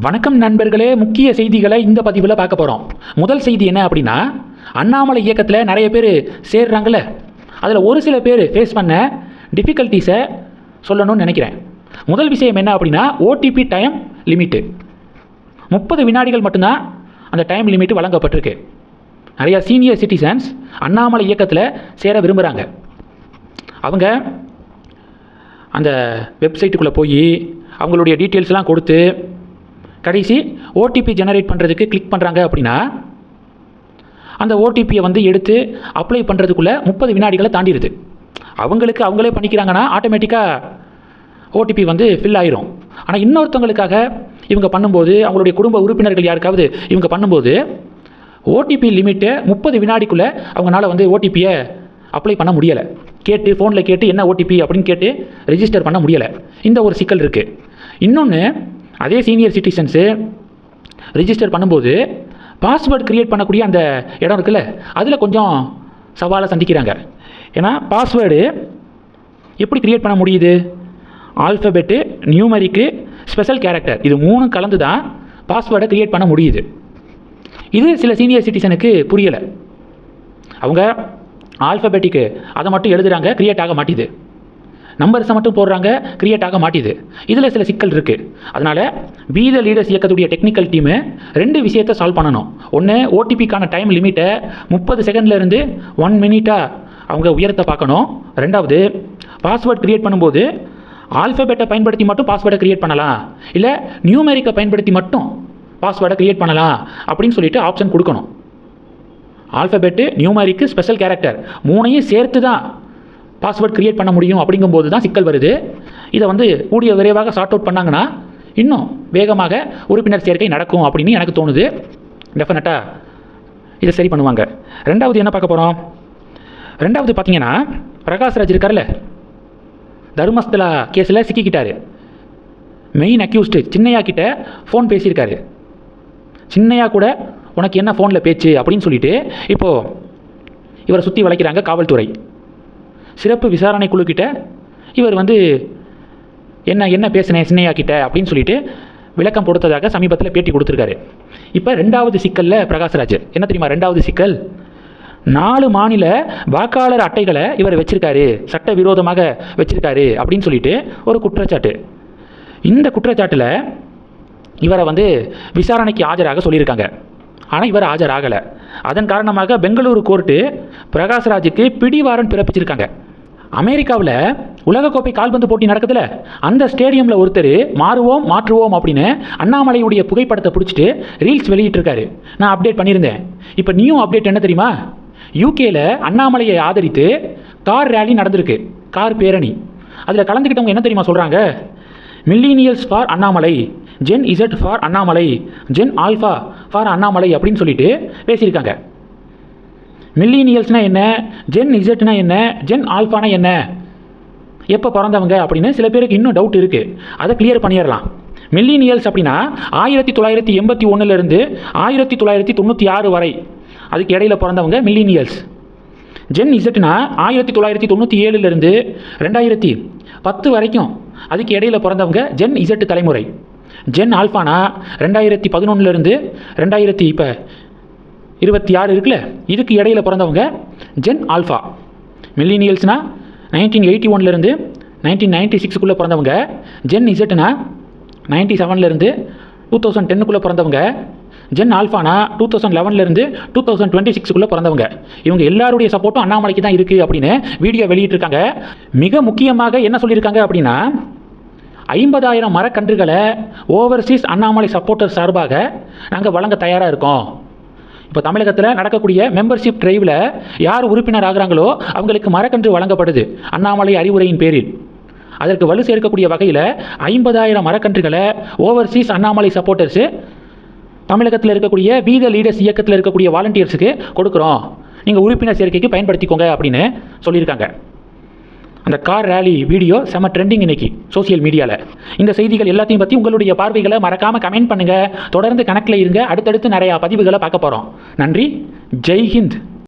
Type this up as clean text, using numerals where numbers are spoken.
வணக்கம் நண்பர்களே, முக்கிய செய்திகளை இந்த பதிவில் பார்க்க போகிறோம். முதல் செய்தி என்ன அப்படின்னா, அண்ணாமலை இயக்கத்தில் நிறைய பேர் சேர்றாங்கல்ல, அதில் ஒரு சில பேர் ஃபேஸ் பண்ண டிஃபிகல்ட்டிஸை சொல்லணும்னு நினைக்கிறேன். முதல் விஷயம் என்ன அப்படின்னா, ஓடிபி டைம் லிமிட்டு 30 வினாடிகள் மட்டும்தான் அந்த டைம் லிமிட்டு வழங்கப்பட்டிருக்கு. நிறையா சீனியர் சிட்டிசன்ஸ் அண்ணாமலை இயக்கத்தில் சேர விரும்புகிறாங்க. அவங்க அந்த வெப்சைட்டுக்குள்ளே போய் அவங்களுடைய டீட்டெயில்ஸ்லாம் கொடுத்து கடைசி ஓடிபி ஜெனரேட் பண்ணுறதுக்கு கிளிக் பண்ணுறாங்க அப்படின்னா, அந்த ஓடிபியை எடுத்து அப்ளை பண்ணுறதுக்குள்ளே 30 வினாடிகளை தாண்டிடுது. அவங்களே பண்ணிக்கிறாங்கன்னா ஆட்டோமேட்டிக்காக ஓடிபி ஃபில் ஆயிரும். ஆனால் இன்னொருத்தவங்களுக்காக இவங்க பண்ணும்போது, அவங்களுடைய குடும்ப உறுப்பினர்கள் யாருக்காவது இவங்க பண்ணும்போது ஓடிபி லிமிட்டை 30 வினாடிக்குள்ளே அவங்களால ஓடிபியை அப்ளை பண்ண முடியலை. கேட்டு ஃபோனில் கேட்டு என்ன ஓடிபி அப்படின்னு கேட்டு ரெஜிஸ்டர் பண்ண முடியலை. இந்த ஒரு சிக்கல் இருக்குது. இன்னொன்று, அதே சீனியர் சிட்டிசன்ஸு ரிஜிஸ்டர் பண்ணும்போது பாஸ்வேர்டு க்ரியேட் பண்ணக்கூடிய அந்த இடம் இருக்குல்ல, அதில் கொஞ்சம் சவாலை சந்திக்கிறாங்க. ஏன்னா பாஸ்வேர்டு எப்படி க்ரியேட் பண்ண முடியுது? ஆல்ஃபபெட்டு, நியூமரிக்கு, ஸ்பெஷல் கேரக்டர், இது 3 கலந்து தான் பாஸ்வேர்டை க்ரியேட் பண்ண முடியுது. இது சில சீனியர் சிட்டிசனுக்கு புரியலை. அவங்க ஆல்ஃபபெட்டிக்கு அதை மட்டும் எழுதுகிறாங்க, க்ரியேட் ஆக மாட்டேது. நம்பர்ஸை மட்டும் போடுறாங்க, க்ரியேட் ஆக மாட்டேது. இதில் சில சிக்கல் இருக்குது. அதனால் பி த லீடர்ஸ் இயக்கத்துடைய டெக்னிக்கல் டீமு 2 விஷயத்தை சால்வ் பண்ணணும். ஒன்று, ஓடிபிக்கான டைம் லிமிட்டை 30 செகண்ட்லேருந்து 1 மினிட்டாக அவங்க உயரத்தை பார்க்கணும். ரெண்டாவது, பாஸ்வேர்ட் க்ரியேட் பண்ணும்போது ஆல்ஃபபெட்டை பயன்படுத்தி மட்டும் பாஸ்வேர்டை க்ரியேட் பண்ணலாம், இல்லை நியூமெரிக்கை பயன்படுத்தி மட்டும் பாஸ்வேர்டை க்ரியேட் பண்ணலாம் அப்படின்னு சொல்லிட்டு ஆப்ஷன் கொடுக்கணும். ஆல்ஃபபெட்டு, நியூமரிக்கு, ஸ்பெஷல் கேரக்டர் 3ஐயும் சேர்த்து தான் பாஸ்வேர்ட் க்ரியேட் பண்ண முடியும். அப்படிங்கும்போது தான் சிக்கல் வருது. இதை கூடிய விரைவாக சார்ட் அவுட் பண்ணாங்கன்னா இன்னும் வேகமாக உறுப்பினர் சேர்க்கை நடக்கும் அப்படின்னு எனக்கு தோணுது. டெஃபினட்டாக இதை சரி பண்ணுவாங்க. ரெண்டாவது என்ன பார்க்க போகிறோம்? ரெண்டாவது பார்த்தீங்கன்னா, பிரகாஷ்ராஜ் இருக்கார்ல, தர்மஸ்தலா கேஸில் சிக்கிக்கிட்டார். மெயின் அக்யூஸ்டு சின்னையா கிட்ட ஃபோன் பேசியிருக்காரு. சின்னையா கூட உனக்கு என்ன ஃபோனில் பேச்சு அப்படின்னு சொல்லிட்டு இப்போது இவரை சுற்றி வளைக்கிறாங்க காவல்துறை. சிறப்பு விசாரணை குழுக்கிட்ட இவர் என்ன பேசினேன் சின்னையா கிட்ட அப்படின்னு சொல்லிட்டு விளக்கம் கொடுத்ததாக சமீபத்தில் பேட்டி கொடுத்துருக்காரு. இப்போ ரெண்டாவது சிக்கலில் பிரகாஷ்ராஜ் என்ன தெரியுமா? ரெண்டாவது சிக்கல், 4 மாநில வாக்காளர் அட்டைகளை இவர் வச்சிருக்காரு, சட்டவிரோதமாக வச்சிருக்காரு அப்படின்னு சொல்லிட்டு ஒரு குற்றச்சாட்டு. இந்த குற்றச்சாட்டில் இவரை விசாரணைக்கு ஆஜராக சொல்லியிருக்காங்க. ஆனால் இவர் ஆஜராகலை. அதன் காரணமாக பெங்களூரு கோர்ட்டு பிரகாஷ்ராஜுக்கு பிடிவாரண்ட் பிறப்பிச்சிருக்காங்க. அமெரிக்காவில் உலகக்கோப்பை கால்பந்து போட்டி நடக்குதுல, அந்த ஸ்டேடியமில் ஒருத்தர் மாற்றுவோம் அப்படின்னு அண்ணாமலையுடைய புகைப்படத்தை பிடிச்சிட்டு ரீல்ஸ் வெளியிட்டிருக்காரு. நான் அப்டேட் பண்ணியிருந்தேன். இப்போ நியூ அப்டேட் என்ன தெரியுமா? யூகேயில் அண்ணாமலையை ஆதரித்து கார் ரேலி நடந்திருக்கு, கார் பேரணி. அதில் கலந்துக்கிட்டவங்க என்ன தெரியுமா சொல்கிறாங்க? Millennials for Annamalai, Gen Z for Annamalai, Gen alpha for Annamalai அப்படின்னு சொல்லிட்டு பேசியிருக்காங்க. மில்லினியல்ஸ்னால் என்ன, ஜென் இசட்னா என்ன, ஜென் ஆல்ஃபானா என்ன, எப்போ பிறந்தவங்க அப்படின்னு சில பேருக்கு இன்னும் டவுட் இருக்குது. அதை கிளியர் பண்ணிடலாம். மில்லினியல்ஸ் அப்படின்னா 1981 1996 வரை, அதுக்கு இடையில் பிறந்தவங்க மில்லினியல்ஸ். ஜென் இசட்னா 1997 2010 வரைக்கும், அதுக்கு இடையில் பிறந்தவங்க ஜென் இசட் தலைமுறை. ஜென் ஆல்ஃபானா 2011 2026 இருக்குல்ல, இதுக்கு இடையில் பிறந்தவங்க ஜென் ஆல்ஃபா. மில்லினியல்ஸ்னா 1981 1996 பிறந்தவங்க. ஜென் இசட்னா 97 2010 பிறந்தவங்க. ஜென் ஆல்ஃபானா 2011 2026 பிறந்தவங்க. இவங்க எல்லாருடைய சப்போர்ட்டும் அண்ணாமலைக்கு தான் இருக்குது அப்படின்னு வீடியோ வெளியிட்டிருக்காங்க. மிக முக்கியமாக என்ன சொல்லியிருக்காங்க அப்படின்னா, 50,000 மரக்கன்றுகளை ஓவர்சீஸ் அண்ணாமலை சப்போர்ட்டர் சார்பாக நாங்கள் வழங்க தயாராக இருக்கோம். இப்போ தமிழகத்தில் நடக்கக்கூடிய மெம்பர்ஷிப் டிரைவில் யார் உறுப்பினர் ஆகிறாங்களோ அவங்களுக்கு மரக்கன்று வழங்கப்படுது அண்ணாமலை அறிவுரையின் பேரில். அதற்கு வலு சேர்க்கக்கூடிய வகையில் 50,000 மரக்கன்றுகளை ஓவர்சீஸ் அண்ணாமலை சப்போர்ட்டர்ஸு தமிழகத்தில் இருக்கக்கூடிய பி த லீடர்ஸ் இயக்கத்தில் இருக்கக்கூடிய வாலண்டியர்ஸுக்கு கொடுக்குறோம், நீங்கள் உறுப்பினர் சேர்க்கைக்கு பயன்படுத்திக்கோங்க அப்படின்னு சொல்லியிருக்காங்க. அந்த கார் ரேலி வீடியோ செம ட்ரெண்டிங் இன்னைக்கு சோசியல் மீடியாவில். இந்த செய்திகள் எல்லாத்தையும் பற்றி உங்களுடைய பார்வைகளை மறக்காமல் கமெண்ட் பண்ணுங்கள். தொடர்ந்து கணக்கில் இருங்க. அடுத்தடுத்து நிறையா பதிவுகளை பார்க்க போகிறோம். நன்றி. ஜெய் ஹிந்த்.